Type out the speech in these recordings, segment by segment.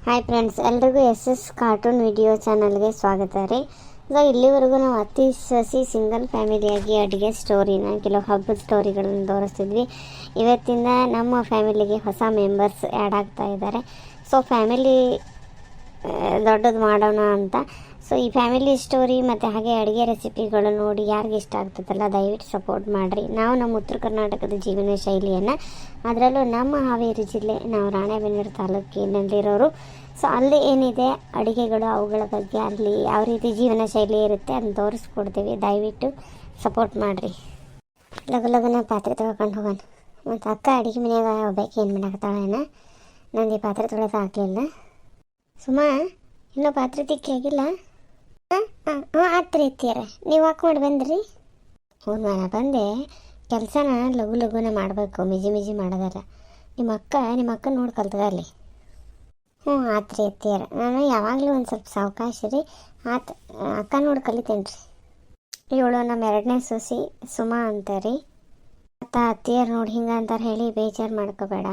Hi friends, ಎಲ್ರಿಗೂ S S cartoon video ಚಾನಲ್ಗೆ ಸ್ವಾಗತ ರೀ. ಸೊ ಇಲ್ಲಿವರೆಗೂ ನಾವು ಅತಿ ಸಸಿ ಸಿಂಗಲ್ ಫ್ಯಾಮಿಲಿಯಾಗಿ ಅಡುಗೆ ಸ್ಟೋರಿನ ಕೆಲವು ಹಬ್ಬದ ಸ್ಟೋರಿಗಳನ್ನು ತೋರಿಸ್ತಿದ್ವಿ. ಇವತ್ತಿಂದ ನಮ್ಮ ಫ್ಯಾಮಿಲಿಗೆ ಹೊಸ ಮೆಂಬರ್ಸ್ ಆ್ಯಡ್ ಆಗ್ತಾ ಇದ್ದಾರೆ. ಸೊ ಫ್ಯಾಮಿಲಿ ದೊಡ್ಡದು ಮಾಡೋಣ ಅಂತ. ಸೊ ಈ ಫ್ಯಾಮಿಲಿ ಸ್ಟೋರಿ ಮತ್ತು ಹಾಗೆ ಅಡುಗೆ ರೆಸಿಪಿಗಳು ನೋಡಿ ಯಾರಿಗೆ ಇಷ್ಟ ಆಗ್ತದಲ್ಲ ದಯವಿಟ್ಟು ಸಪೋರ್ಟ್ ಮಾಡಿರಿ. ನಾವು ನಮ್ಮ ಉತ್ತರ ಕರ್ನಾಟಕದ ಜೀವನ ಶೈಲಿಯನ್ನು, ಅದರಲ್ಲೂ ನಮ್ಮ ಹಾವೇರಿ ಜಿಲ್ಲೆ, ನಾವು ರಾಣೆಬೆನ್ನೂರು ತಾಲೂಕಿನಲ್ಲಿರೋರು. ಸೊ ಅಲ್ಲಿ ಏನಿದೆ ಅಡುಗೆಗಳು ಅವುಗಳ ಬಗ್ಗೆ, ಅಲ್ಲಿ ಯಾವ ರೀತಿ ಜೀವನ ಶೈಲಿ ಇರುತ್ತೆ ಅದನ್ನು ತೋರಿಸ್ಕೊಡ್ತೀವಿ. ದಯವಿಟ್ಟು ಸಪೋರ್ಟ್ ಮಾಡಿರಿ. ಲಘುನ ಪಾತ್ರೆ ತೊಳ್ಕೊಂಡು ಹೋಗೋಣ. ಮತ್ತು ಅಕ್ಕ ಅಡುಗೆ ಮನೆಯಾಗ ಹೋಗ್ಬೇಕು, ಏನು ಮಾಡಾಕತ್ತಾಳೇನ? ನನಗೆ ಪಾತ್ರೆ ತೊಳೆದು ಹಾಕಲಿಲ್ಲ. ಸುಮಾ ಇನ್ನೂ ಪಾತ್ರೆ ತಿಕ್ಕಿ ಆಗಿಲ್ಲ? ಆತ್ರಿ ಎತ್ತಿಯಾರ. ನೀವು ಹಾಕಿ ಮಾಡಿ ಬಂದ್ರಿ? ಹ್ಞೂ ನಾನು ಬಂದೆ. ಕೆಲಸನ ಲಘುನ ಮಾಡಬೇಕು, ಮಿಜಿ ಮಾಡೋದಾರ. ನಿಮ್ಮ ಅಕ್ಕ ನೋಡಿ ಕಲ್ತದ ಅಲ್ಲಿ. ಹ್ಞೂ ಆತ್ರಿ ಎತ್ತಿಯಾರ. ನಾನು ಯಾವಾಗಲೂ ಒಂದು ಸ್ವಲ್ಪ ಸಾವಕಾಶ ರೀ. ಅಕ್ಕ ನೋಡಿ ಕಲಿತೇನೆ ರೀ. ಇವಳು ನಮ್ಮ ಎರಡನೇ ಸೊಸಿ ಸುಮಾ ಅಂತಾರೀ. ಅತ್ತಿಯರು ನೋಡಿ ಹಿಂಗೆ ಅಂತಾರೆ ಹೇಳಿ ಬೇಜಾರು ಮಾಡ್ಕೋಬೇಡ.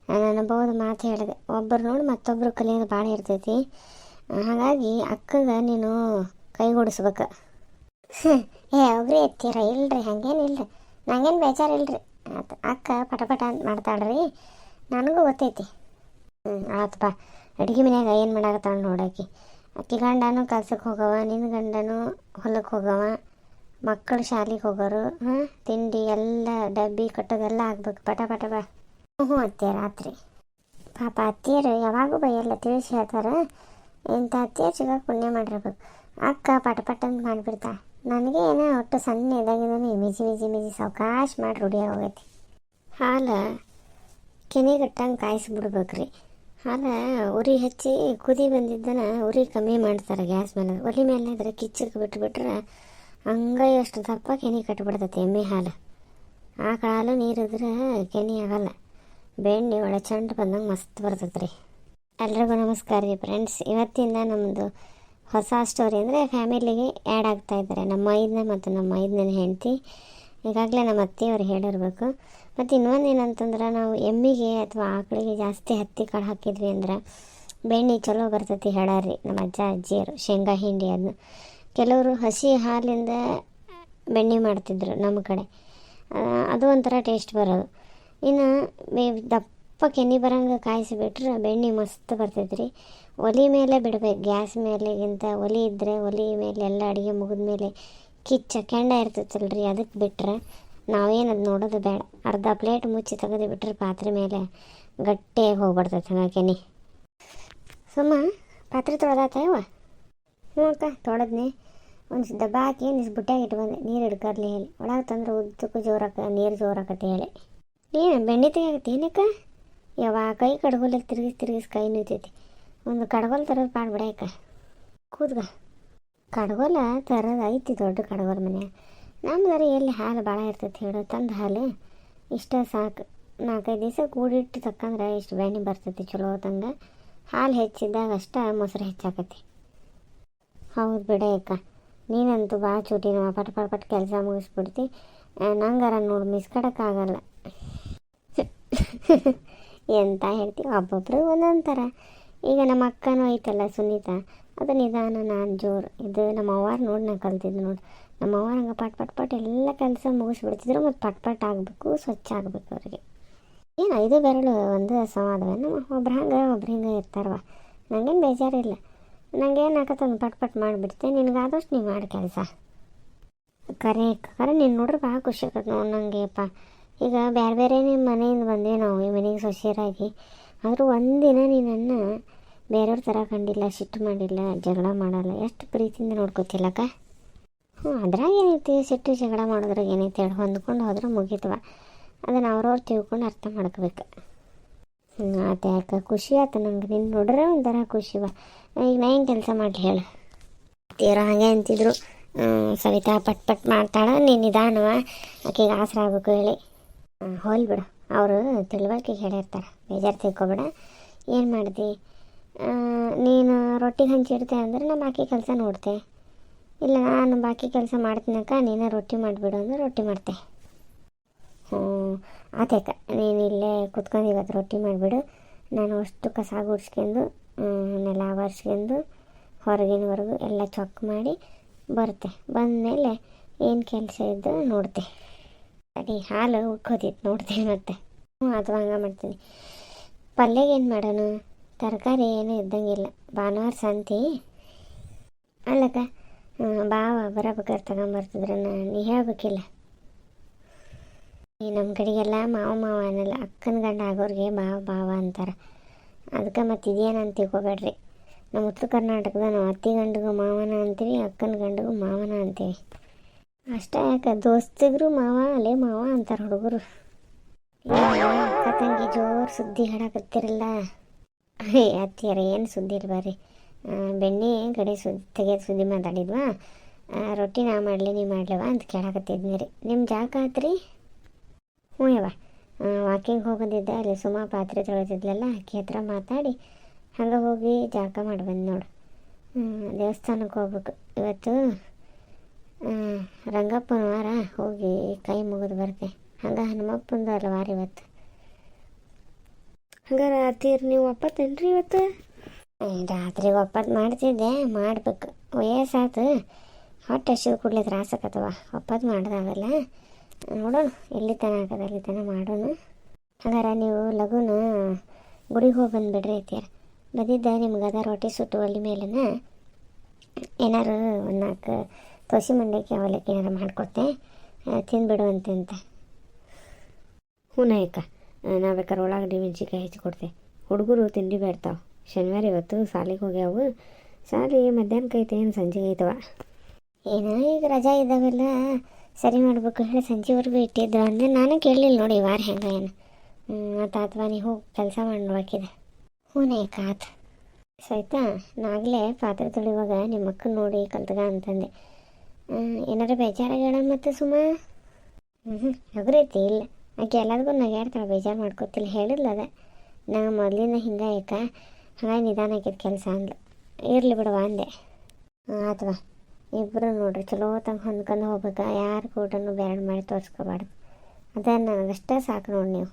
ನಾನು ಅನುಭವದ ಮಾತು ಹೇಳಿದೆ, ಒಬ್ಬರು ನೋಡಿ ಮತ್ತೊಬ್ಬರು ಕಲಿಯೋದು ಭಾಳ ಇರ್ತೈತಿ. ಹಾಗಾಗಿ ಅಕ್ಕಗೆ ನೀನು ಕೈಗೂಡಿಸ್ಬೇಕು. ಒಬ್ಬರೇ ಎತ್ತೀರ? ಇಲ್ರಿ, ಹಾಗೇನಿಲ್ಲ, ನಂಗೇನು ಬೇಜಾರು ಇಲ್ರಿ. ಅಕ್ಕ ಪಟ ಅಂತ ಮಾಡ್ತಾಳ್ರಿ, ನನಗೂ ಗೊತ್ತೈತಿ. ಆತಪ್ಪ. ಅಡುಗೆ ಮನ್ಯಾಗ ಏನು ಮಾಡಾಕತ್ತಾಳ ನೋಡಾಕಿ. ಅಕ್ಕಿ ಗಂಡನೂ ಕೆಲ್ಸಕ್ಕೆ ಹೋಗವ, ನಿನ್ನ ಗಂಡನೂ ಹೊಲಕ್ಕೆ ಹೋಗವ, ಮಕ್ಕಳು ಶಾಲೆಗೆ ಹೋಗೋರು. ತಿಂಡಿ ಎಲ್ಲ ಡಬ್ಬಿ ಕಟ್ಟೋದೆಲ್ಲ ಆಗ್ಬೇಕು ಪಟ ಬಾ. ಹ್ಞೂ ಅತ್ತಿಯರು ಆತ್ರಿ. ಪಾಪ ಅತ್ತಿಯರು ಯಾವಾಗೂ ಬೈಯಲ್ಲ, ತಿಳಿಸಿ ಹೇಳ್ತಾರೆ. ಇಂಥ ಅತ್ತಿಯರು ಸಿಗೋಕೆ ಪುಣ್ಯ ಮಾಡಿರ್ಬೇಕು. ಅಕ್ಕ ಪಟ ಅಂತ ಮಾಡಿಬಿಡ್ತಾ. ನನಗೆ ಏನೋ ಒಟ್ಟು ಸಣ್ಣ ಇದಾಗಿದ್ದಾನೆ, ಮಿಜಿ ಸಾವಕಾಶ ಮಾಡಿ ರೂಢಿಯಾಗಿ ಹೋಗೈತಿ. ಹಾಲು ಕೆನೆಗಟ್ಟಂಗೆ ಕಾಯಿಸ್ಬಿಡ್ಬೇಕ್ರಿ. ಹಾಲು ಉರಿ ಹಚ್ಚಿ ಕುದಿ ಬಂದಿದ್ದನ ಉರಿ ಕಮ್ಮಿ ಮಾಡ್ತಾರೆ ಗ್ಯಾಸ್ ಮೇಲೆ. ಒಲೆ ಮೇಲೆ ಇದ್ರೆ ಕಿಚ್ಚಕ್ಕೆ ಬಿಟ್ಬಿಟ್ರೆ ಹಂಗೆ ಎಷ್ಟು ದಪ್ಪ ಕೆನೆ ಕಟ್ಟಿಬಿಡ್ತೈತಿ ಎಮ್ಮೆ ಹಾಲು. ಆಕಳ ಹಾಲು ನೀರಿದ್ರೆ ಕೆನೆ ಆಗಲ್ಲ, ಬೆಣ್ಣೆ ಒಳ್ಳೆ ಚಂಡು ಬಂದಂಗೆ ಮಸ್ತ್ ಬರ್ತೈತೆ ರೀ. ಎಲ್ರಿಗೂ ನಮಸ್ಕಾರ ರೀ ಫ್ರೆಂಡ್ಸ್. ಇವತ್ತಿಂದ ನಮ್ಮದು ಹೊಸ ಸ್ಟೋರಿ ಅಂದರೆ ಫ್ಯಾಮಿಲಿಗೆ ಆ್ಯಡ್ ಆಗ್ತಾ ಇದ್ದಾರೆ ನಮ್ಮ ಮೈದನ ಮತ್ತು ನಮ್ಮ ಮೈದನ ಹೆಂಡತಿ. ಈಗಾಗಲೇ ನಮ್ಮ ಅತ್ತೆಯವ್ರು ಹೇಳಿರ್ಬೇಕು. ಮತ್ತು ಇನ್ನೊಂದು ಏನಂತಂದ್ರೆ, ನಾವು ಎಮ್ಮಿಗೆ ಅಥವಾ ಆಕಳಿಗೆ ಜಾಸ್ತಿ ಹತ್ತಿ ಕಾಳು ಹಾಕಿದ್ವಿ ಅಂದ್ರೆ ಬೆಣ್ಣೆ ಚಲೋ ಬರ್ತೈತಿ ಹೇಳಾರಿ ನಮ್ಮ ಅಜ್ಜ ಅಜ್ಜಿಯರು. ಶೇಂಗಾ ಹಿಂಡಿ ಅದನ್ನ ಕೆಲವರು ಹಸಿ ಹಾಲಿಂದ ಬೆಣ್ಣೆ ಮಾಡ್ತಿದ್ರು ನಮ್ಮ ಕಡೆ. ಅದು ಒಂಥರ ಟೇಸ್ಟ್ ಬರೋದು. ಇನ್ನು ದಪ್ಪ ಕೆನೆ ಬರಂಗೆ ಕಾಯಿಸಿಬಿಟ್ರೆ ಬೆಣ್ಣೆ ಮಸ್ತ್ ಬರ್ತೈತೆ ರೀ. ಒಲೆ ಮೇಲೆ ಬಿಡ್ಬೇಕು, ಗ್ಯಾಸ್ ಮೇಲೆಗಿಂತ. ಒಲೆ ಇದ್ದರೆ ಒಲೆ ಮೇಲೆ ಎಲ್ಲ ಅಡುಗೆ ಮುಗಿದ ಮೇಲೆ ಕಿಚ್ಚ ಕೆಂಡ ಇರ್ತೈತಲ್ರಿ, ಅದಕ್ಕೆ ಬಿಟ್ಟರೆ ನಾವೇನು ಅದು ನೋಡೋದು ಬೇಡ. ಅರ್ಧ ಪ್ಲೇಟ್ ಮುಚ್ಚಿ ತೆಗೆದು ಬಿಟ್ಟರೆ ಪಾತ್ರೆ ಮೇಲೆ ಗಟ್ಟಿಯಾಗಿ ಹೋಗ್ಬಿಡ್ತೈತೆ ಹಂಗೆ ಕೆನೆ. ಸುಮ್ಮ ಪಾತ್ರೆ ತೊಳೆದಾತ ಯವ್ವ? ಹ್ಞೂ ಅಕ್ಕ ತೊಳೆದ್ನೆ. ಒಂದು ಡಬ್ಬ ಹಾಕಿ ಒಂದಿಷ್ಟು ಬುಟ್ಟ್ಯಾಗ ಇಟ್ಟು ಬಂದೆ, ನೀರು ಹಿಡ್ಕರ್ಲಿ ಹೇಳಿ. ಒಳಗೆ ತಂದ್ರೆ ಉದ್ದಕ್ಕೂ ಜೋರಾಕ ನೀರು ಜೋರಾಕತ್ತೆ ಹೇಳಿ. ಏನು ಬೆಣ್ಣೆ ತೆಗಿಯಾಕತ್ತೆ ಏನಕ್ಕ? ಕೈ ಕಡ್ಗೋಲಿಗೆ ತಿರುಗಿಸಿ ಕೈ ನುಯ್ತೈತಿ. ಒಂದು ಕಡ್ಗೋಲು ತರೋದು ಪಾಡ್ಬಿಡ ಅಕ್ಕ. ಕೂದ್ಗ ಕಡ್ಗೋಲ ತರೋದು ಐತಿ, ದೊಡ್ಡ ಕಡ್ಗೋಲು ಮನ್ಯಾಗ. ನಮ್ದರೆ ಎಲ್ಲಿ ಹಾಲು ಭಾಳ ಇರ್ತೈತಿ ಹೇಳೋ, ತಂದು ಹಾಲು ಇಷ್ಟ ಸಾಕು. 4-5 ದಿವಸ ಕೂಡಿಟ್ಟು ತಕ್ಕಂದ್ರೆ ಇಷ್ಟು ಬೆಣ್ಣೆ ಬರ್ತೈತಿ ಚಲೋ ಹೊತ್ತಂಗೆ. ಹಾಲು ಹೆಚ್ಚಿದ್ದಾಗ ಅಷ್ಟೇ ಮೊಸರು ಹೆಚ್ಚಾಕತಿ. ಹೌದು ಬಿಡ ಅಕ್ಕ, ನೀನಂತೂ ಭಾಳ ಚೂಟಿ. ನಾವು ಪಟ್ ಕೆಲಸ ಮುಗಿಸ್ಬಿಡ್ತಿ. ನಂಗಾರ ನೋಡಿ ಮಿಸ್ಕಡಕ್ಕಾಗಲ್ಲ. ಎಂತ ಹೇಳ್ತೀವಿ, ಒಬ್ಬೊಬ್ರು ಒಂದೊಂದು ಥರ. ಈಗ ನಮ್ಮ ಅಕ್ಕನೂ ಐತಲ್ಲ ಸುನೀತಾ, ಅದು ನಿಧಾನ, ನಾನು ಜೋರು. ಇದು ನಮ್ಮ ಅವ್ವಾರು ನೋಡಿ ನಾನು ಕಲ್ತಿದ್ದು ನೋಡಿ. ನಮ್ಮ ಅವ್ವಾರು ಹಂಗೆ ಪಟ್ ಎಲ್ಲ ಕೆಲಸ ಮುಗಿಸ್ಬಿಡ್ತಿದ್ರು. ಮತ್ತು ಪಟ್ ಆಗಬೇಕು, ಸ್ವಚ್ಛ ಆಗಬೇಕು ಅವ್ರಿಗೆ. ಏನು 5 ಬೆರಳು ಒಂದು ಸಮಾದವೇನು? ಒಬ್ರು ಹಿಂಗೆ ಇರ್ತಾರವ. ನನಗೇನು ಬೇಜಾರಿಲ್ಲ. ನನಗೇನು ಹಾಕತ್ತಂದು ಪಟ್ ಮಾಡಿಬಿಡ್ತೆ. ನಿನಗಾದಷ್ಟು ನೀವು ಮಾಡಿ ಕೆಲಸ. ಕರೆ ನೀನು ನೋಡ್ರಿ ಭಾಳ ಖುಷಿ ಆಗತ್ತೆ ನೋಡಿ ನನಗೆಪ್ಪ. ಈಗ ಬೇರೆ ನಿಮ್ಮ ಮನೆಯಿಂದ ಬಂದೇವೆ ನಾವು ಈ ಮನೆಗೆ ಸೊಸೆಯರಾಗಿ. ಆದರೂ ಒಂದಿನ ನೀನನ್ನು ಬೇರೆಯವ್ರ ಥರ ಕಂಡಿಲ್ಲ, ಸಿಟ್ಟು ಮಾಡಿಲ್ಲ, ಜಗಳ ಮಾಡಲ್ಲ, ಎಷ್ಟು ಪ್ರೀತಿಯಿಂದ ನೋಡ್ಕೊತಿಲ್ಲಕ್ಕ. ಅದ್ರಾಗ ಏನೈತಿ, ಸಿಟ್ಟು ಜಗಳ ಮಾಡೋದ್ರಾಗ ಏನೈತಿ ಹೇಳಿ, ಹೊಂದ್ಕೊಂಡು ಹೋದ್ರೆ ಮುಗಿತವ. ಅದನ್ನು ಅವ್ರವ್ರು ತಿಳ್ಕೊಂಡು ಅರ್ಥ ಮಾಡ್ಕೋಬೇಕು. ಆತ ಯಾಕೆ ಖುಷಿ ಆಯ್ತು ನಂಗೆ, ನಿನ್ನ ನೋಡ್ರೆ ಒಂಥರ ಖುಷಿವ. ಈಗ ನಾ ಏನು ಕೆಲಸ ಮಾಡಲಿ ಹೇಳು? ತೀರ ಹಾಗೆ ಅಂತಿದ್ರು. ಸವಿತಾ ಪಟ್ ಮಾಡ್ತಾಳೆ, ನೀನು ನಿಧಾನವ, ಆಕೆಗೆ ಆಸರ ಆಗಬೇಕು ಹೇಳಿ. ಹೋಲ್ ಬಿಡು, ಅವರು ತಿಳುವಳಿಕೆ ಹೇಳಿರ್ತಾರೆ, ಬೇಜಾರು ತಿಳ್ಕೊಬೇಡ. ಏನು ಮಾಡಿದೆ ನೀನು? ರೊಟ್ಟಿಗೆ ಹಂಚಿಡ್ತೆ ಅಂದರೆ ನಾನು ಬಾಕಿ ಕೆಲಸ ನೋಡ್ತೆ. ಇಲ್ಲ ನಾನು ಬಾಕಿ ಕೆಲಸ ಮಾಡ್ತೀನಕ್ಕ, ನೀನು ರೊಟ್ಟಿ ಮಾಡಿಬಿಡು ಅಂದ್ರೆ ರೊಟ್ಟಿ ಮಾಡ್ತೆ. ಆತಕ್ಕ, ನೀನು ಇಲ್ಲೇ ಕುತ್ಕೊಂಡು ಇವತ್ತು ರೊಟ್ಟಿ ಮಾಡಿಬಿಡು, ನಾನು ಅಷ್ಟು ಕಸ ಗುಡಿಸ್ಕೊಂಡು ನೆಲ ಒರೆಸ್ಕೊಂಡು ಹೊರಗಿನವರೆಗೂ ಎಲ್ಲ ಚೊಕ್ ಮಾಡಿ ಬರುತ್ತೆ. ಬಂದಮೇಲೆ ಏನು ಕೆಲಸ ಇದ್ದು ನೋಡ್ತೆ. ಅಡಿ ಹಾಲು ಉಕ್ಕೋತಿತ್ತು ನೋಡ್ತೀನಿ ಮತ್ತೆ. ಅಥವಾ ಹಂಗೆ ಮಾಡ್ತೀನಿ. ಪಲ್ಯಗೆ ಏನು ಮಾಡೋಣ? ತರಕಾರಿ ಏನೂ ಇದ್ದಂಗಿಲ್ಲ. ಭಾನುವಾರ ಸಂತಿ ಅಲ್ಲಕ್ಕ, ಬಾವ ಬರಬೇಕಾದ್ರೆ ತಗೊಂಬರ್ತಿದ್ರ ನೀ ಹೇಳ್ಬೇಕಿಲ್ಲ. ಈ ನಮ್ಮ ಕಡೆಗೆಲ್ಲ ಮಾವ ಮಾವ ಅನ್ನಲ್ಲ, ಅಕ್ಕನ ಗಂಡ ಆಗೋರಿಗೆ ಬಾವ ಅಂತಾರೆ. ಅದಕ್ಕೆ ಮತ್ತು ಇದೇನಂತ ತಿಳ್ಕೊಬೇಡ್ರಿ. ನಮ್ಮ ಉತ್ತರ ಕರ್ನಾಟಕದ ನಾವು ಅತ್ತಿ ಗಂಡಿಗೂ ಮಾವನ ಅಂತೀವಿ, ಅಕ್ಕನ ಗಂಡಿಗೂ ಮಾವನ ಅಂತೀವಿ. ಅಷ್ಟೇ ಯಾಕೆ ದೋಸ್ತಿದ್ರು ಮಾವ ಅಲ್ಲೇ ಮಾವ ಅಂತಾರೆ ಹುಡುಗರು. ಅಕ್ಕ ತಂಗಿ ಜೋರು ಸುದ್ದಿ ಹಾಡಕತ್ತಿರಲ್ಲ. ಅತ್ತಿಯರ ಏನು ಸುದ್ದಿ ಇರ್ಬಾರ್ರಿ. ಬೆಣ್ಣೆ ಕಡೆ ತೆಗೆದು ಸುದ್ದಿ ಮಾತಾಡಿದ್ವಾ, ರೊಟ್ಟಿ ನಾ ಮಾಡಲಿ ನೀ ಮಾಡ್ಲವ ಅಂತ ಕೇಳಾಕತ್ತಿದ್ನಿ ರೀ. ನಿಮ್ಮ ಜಾಗ ಆತ್ರಿ? ಹ್ಞೂ ಯವ್ವ, ವಾಕಿಂಗ್ ಹೋಗೋದಿದ್ದೆ, ಅಲ್ಲಿ ಸುಮಾ ಪಾತ್ರೆ ತೊಳೆದಿದ್ಲಲ್ಲ, ಆಕೆ ಹತ್ರ ಮಾತಾಡಿ ಹಂಗೆ ಹೋಗಿ ಜಾಗ ಮಾಡಿ ಬಂದು ನೋಡು. ದೇವಸ್ಥಾನಕ್ಕೆ ಹೋಗ್ಬೇಕು ಇವತ್ತು. ರಂಗಪ್ಪನ ವಾರ, ಹೋಗಿ ಕೈ ಮುಗಿದು ಬರ್ತೆ. ಹಂಗೆ ಹನುಮಪ್ಪಂದು ಅಲ್ಲ ವಾರ ಇವತ್ತು. ಹಂಗಾರೆ ಅತ್ತೀರಿ ನೀವು ಒಪ್ಪತ್ತೇನ್ರಿ ಇವತ್ತು? ರಾತ್ರಿ ಒಪ್ಪತ್ತು ಮಾಡ್ತಿದ್ದೆ, ಮಾಡ್ಬೇಕು. ವಯಸ್ಸಾತು, ಹೊಟ್ಟೆ ಹಸಿದು ಕೂಡಲೇ ತ್ರಾಸಕತ್ತವ. ಒಪ್ಪತ್ತು ಮಾಡ್ದಾಗಲ್ಲ, ನೋಡೋಣ ಎಲ್ಲಿ ತನ ಆಗದ ಅಲ್ಲಿ ತನ ಮಾಡೋಣ. ಹಂಗಾರೆ ನೀವು ಲಘುನ ಗುಡಿಗೆ ಹೋಗಿ ಬಂದುಬಿಡ್ರಿ ಐತಿಯಾರ. ಬದಿದ್ದ ನಿಮ್ಗೆ ಅದ ರೊಟ್ಟಿ ಸುಟ್ಟು ಒಲಿ ಮೇಲನ ಏನಾರು ಒಂದು 4 ತೋಸಿ ಮಂಡಕ್ಕಿ ಅವಲಕ್ಕಿ ಏನಾರು ಮಾಡಿಕೊಡ್ತೆ, ತಿಂದುಬಿಡುವಂತೆ ಅಂತ. ಹ್ಞೂನಯ್ಯಕ್ಕ, ನಾ ಬೇಕಾದ್ರೆ ಉಳ್ಳಾಗಡ್ಡಿ ಮೆಣಸಿನ್ಕಾಯಿ ಹೆಚ್ಚಿಕೊಡ್ತೆ. ಹುಡುಗರು ತಿಂಡಿ ಬೇಡ್ತಾವೆ. ಶನಿವಾರ ಇವತ್ತು ಶಾಲೆಗೆ ಹೋಗ್ಯಾವು. ಶಾಲೆ ಮಧ್ಯಾಹ್ನಕ್ಕೆ ಐತೆ, ಏನು ಸಂಜೆಗೆ ಐತವ. ಏನೋ ಈಗ ರಜಾ ಇದ್ದಾವೆಲ್ಲ ಸರಿ ಮಾಡ್ಬೇಕು ಹೇಳಿ ಸಂಜೆವರೆಗೂ ಇಟ್ಟಿದ್ದು ಅಂದರೆ ನಾನು ಕೇಳಲಿಲ್ಲ ನೋಡಿ ವಾರ ಹೆಂಗೆ ಏನು. ಮತ್ತು ಅಥವಾ ನೀವು ಹೋಗಿ ಕೆಲಸ ಮಾಡಿ ನೋಡೋಕ್ಕಿದೆ. ಹ್ಞೂನಯ್ಯಕ್ಕ ಆತು. ಆಯ್ತಾ, ನಾಗಲೇ ಪಾತ್ರೆ ತೊಳಿವಾಗ ನಿಮ್ಮ ಅಕ್ಕನ ನೋಡಿ ಕಲ್ತಗ ಅಂತಂದೆ. ಏನಾರು ಬೇಜಾರಾಗ್ಯಾಳ ಮತ್ತು ಸುಮ್ಮ ಹಗುರೈತಿ ಇಲ್ಲ. ಆಕೆ ಎಲ್ಲದಕ್ಕೂ ನಗ್ಯಾಡ್ತಾಳೆ, ಬೇಜಾರು ಮಾಡ್ಕೊತಿಲ್ಲ. ಹೇಳಿಲ್ಲ ಅದ ನಾ ಮೊದಲಿಂದ ಹಿಂಗೆ ಯಾಕ ಹಾಗಾಗಿ ನಿಧಾನ ಆಕಿದ ಕೆಲಸ ಅಂದ್ಲು. ಇರಲಿ ಬಿಡವ ಅಂದೆ. ಅಥವಾ ಇಬ್ಬರು ನೋಡ್ರಿ ಚಲೋ ತಂಗೆ ಹೊಂದ್ಕೊಂಡು ಹೋಗ್ಬೇಕು. ಯಾರು ಕೂಟನ್ನು ಬೇರೆ ಮಾಡಿ ತೋರಿಸ್ಕೋಬಾರ್ದು. ಅದ ನನಗಷ್ಟೇ ಸಾಕು ನೋಡಿ ನೀವು.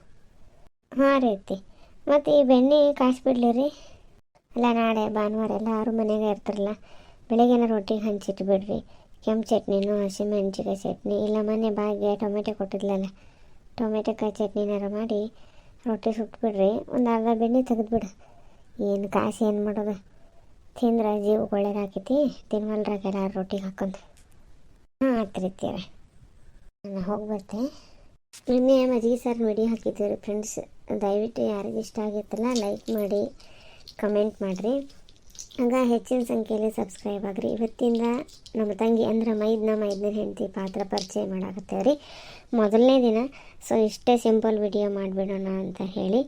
ಹಾಂ ರೀತಿ. ಮತ್ತು ಈ ಬೆಣ್ಣೆ ಕಾಯಿಸ್ಬಿಡ್ಲಿ ರೀ. ಅಲ್ಲ ನಾಳೆ ಭಾನುವಾರ ಎಲ್ಲರೂ ಮನೆಯಾಗೆ ಇರ್ತಾರಲ್ಲ, ಬೆಳಿಗ್ಗೆನ ರೊಟ್ಟಿಗೆ ಹಂಚಿಟ್ಟು ಬಿಡ್ರಿ. ಕೆಂಪು ಚಟ್ನಿನೂ ಹಸಿಮೆಣ್ಸಿಕಾಯಿ ಚಟ್ನಿ ಇಲ್ಲ, ಮೊನ್ನೆ ಬಾಯಿಗೆ ಟೊಮೆಟೊ ಕೊಟ್ಟಿದ್ಲಲ್ಲ, ಟೊಮೆಟೊಕಾಯಿ ಚಟ್ನಿನಾರ ಮಾಡಿ ರೊಟ್ಟಿ ಸುಟ್ಬಿಡ್ರಿ. ಒಂದು ಅರ್ಧ ಬೆಣ್ಣೆ ತೆಗೆದುಬಿಡು. ಏನು ಕಾಸಿ ಏನು ಮಾಡೋದು, ತಿಂದ್ರೆ ಜೀವಕ್ಕೆ ಒಳ್ಳೇದಾಕೈತಿ. ತಿನ್ವಲ್ರಾಗ ಎಲ್ಲರೂ ರೊಟ್ಟಿಗೆ ಹಾಕೊಂಡು. ಹಾಂ ಆಯ್ತು ರೀತಿಯಾರ, ನಾನು ಹೋಗಿ ಬರ್ತೆ. ನಿನ್ನೆ ಮಜ್ಜಿಗೆ ಸಾರು ವಿಡಿಯೋ ಹಾಕಿದ್ದೀವಿ ಫ್ರೆಂಡ್ಸ್. ದಯವಿಟ್ಟು ಯಾರಿಗೆ ಇಷ್ಟ ಆಗಿತ್ತಲ್ಲ ಲೈಕ್ ಮಾಡಿ, ಕಮೆಂಟ್ ಮಾಡಿರಿ. ಆಗ ಹೆಚ್ಚಿನ ಸಂಖ್ಯೆಯಲ್ಲಿ ಸಬ್ಸ್ಕ್ರೈಬ್ ಆಗಿರಿ. ಇವತ್ತಿಂದ ನಮ್ಮ ತಂಗಿ ಅಂದ್ರೆ ಮೈದನ ಹೆಂಡತಿ ಪಾತ್ರ ಪರಿಚಯ ಮಾಡಾಕತ್ತೇವೆ ರೀ, ಮೊದಲನೇ ದಿನ. ಸೊ ಇಷ್ಟೇ ಸಿಂಪಲ್ ವಿಡಿಯೋ ಮಾಡಿಬಿಡೋಣ ಅಂತ ಹೇಳಿ.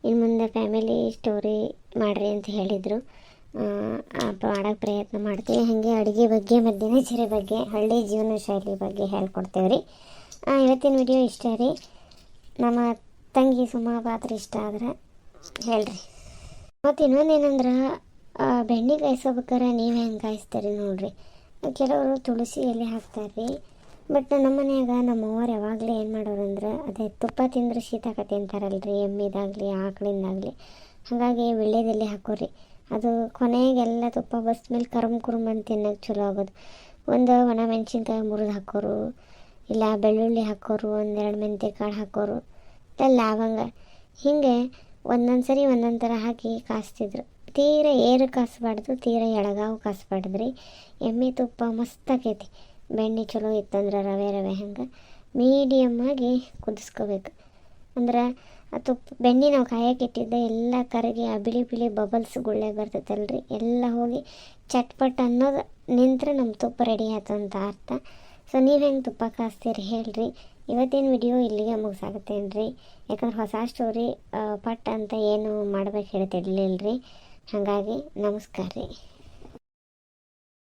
ಇನ್ನು ಮುಂದೆ ಫ್ಯಾಮಿಲಿ ಸ್ಟೋರಿ ಮಾಡಿರಿ ಅಂತ ಹೇಳಿದರು, ಮಾಡೋಕ್ಕೆ ಪ್ರಯತ್ನ ಮಾಡ್ತೀವಿ. ಹಾಗೆ ಅಡುಗೆ ಬಗ್ಗೆ ಮತ್ತು ದಿನಚರಿ ಬಗ್ಗೆ, ಹಳ್ಳಿ ಜೀವನ ಶೈಲಿ ಬಗ್ಗೆ ಹೇಳ್ಕೊಡ್ತೇವೆ ರೀ. ಇವತ್ತಿನ ವಿಡಿಯೋ ಇಷ್ಟ ರೀ. ನಮ್ಮ ತಂಗಿ ಸುಮಾ ಪಾತ್ರ ಇಷ್ಟ ಆದ್ರೆ ಹೇಳ್ರಿ. ಮತ್ತು ಇನ್ನೊಂದೇನಂದ್ರೆ ಬೆಣ್ಣೆ ಕಾಯಿಸ್ಕೋಬೇಕಾರೆ ನೀವು ಹೆಂಗೆ ಕಾಯಿಸ್ತೀರಿ ನೋಡಿರಿ. ಕೆಲವರು ತುಳಸಿ ಎಲೆ ಹಾಕ್ತಾರೆ ರೀ. ಬಟ್ ನಮ್ಮ ಮನ್ಯಾಗ ನಮ್ಮವ್ರು ಯಾವಾಗಲೂ ಏನು ಮಾಡೋರಂದ್ರೆ, ಅದೇ ತುಪ್ಪ ತಿಂದ್ರೆ ಶೀತಾಕತೆ ಅಂತಾರಲ್ರಿ, ಎಮ್ಮಿದಾಗಲಿ ಆಕಳಿಂದಾಗಲಿ. ಹಾಗಾಗಿ ವೀಳ್ಯದೆಲೆ ಹಾಕೋರಿ. ಅದು ಕೊನೆಗೆಲ್ಲ ತುಪ್ಪ ಬಸ್ ಮೇಲೆ ಕುರುಮ್ ಅಂತ ತಿನ್ನೋಕೆ ಚಲೋ ಆಗೋದು. ಒಂದು ಒಣ ಮೆಣಸಿನ್ಕಾಯಿ ಮುರಿದು ಹಾಕೋರು, ಇಲ್ಲ ಬೆಳ್ಳುಳ್ಳಿ ಹಾಕೋರು, 1-2 ಮೆಂತ್ಯ ಕಾಳು ಹಾಕೋರು, ಇಲ್ಲ ಲವಂಗ. ಹೀಗೆ ಒಂದೊಂದು ಸರಿ ಒಂದೊಂದು ಥರ ಹಾಕಿ ಕಾಯಿಸ್ತಿದ್ರು. ತೀರ ಏರು ಕಾಯಿಸ್ಬಾರ್ದು, ತೀರ ಎಳಗಾವು ಕಾಯಿಸ್ಬಾರ್ದು ರೀ. ಎಮ್ಮೆ ತುಪ್ಪ ಮಸ್ತ್ ಆಕೈತಿ. ಬೆಣ್ಣೆ ಚಲೋ ಇತ್ತಂದ್ರೆ ರವೆ ಹಂಗೆ ಮೀಡಿಯಮ್ಮಾಗಿ ಕುದಿಸ್ಕೋಬೇಕು. ಅಂದ್ರೆ ಆ ತುಪ್ಪ ಬೆಣ್ಣೆ ನಾವು ಕಾಯಕ್ಕೆ ಇಟ್ಟಿದ್ದೆ ಎಲ್ಲ ಕರಗಿ ಆ ಬಿಳಿ ಬಬಲ್ಸ್ ಗುಳ್ಳೆ ಬರ್ತೈತಲ್ರಿ, ಎಲ್ಲ ಹೋಗಿ ಚಟ್ಪಟ್ ಅನ್ನೋದು ನಿಂತ್ರೆ ನಮ್ಮ ತುಪ್ಪ ರೆಡಿ ಆಯ್ತು ಅಂತ ಅರ್ಥ. ಸೊ ನೀವು ಹೆಂಗೆ ತುಪ್ಪ ಕಾಯಿಸ್ತೀರಿ ಹೇಳ್ರಿ. ಇವತ್ತಿನ ವಿಡಿಯೋ ಇಲ್ಲಿಗೆ ಮುಗಿಸಾಗುತ್ತೇನೆ ರೀ. ಯಾಕಂದ್ರೆ ಹೊಸ ಸ್ಟೋರಿ ಪಟ್ ಅಂತ ಏನು ಮಾಡ್ಬೇಕು ಹೇಳ್ತಿರ್ಲಿಲ್ಲ ರೀ. ಹಾಗಾಗಿ ನಮಸ್ಕಾರ ರೀ.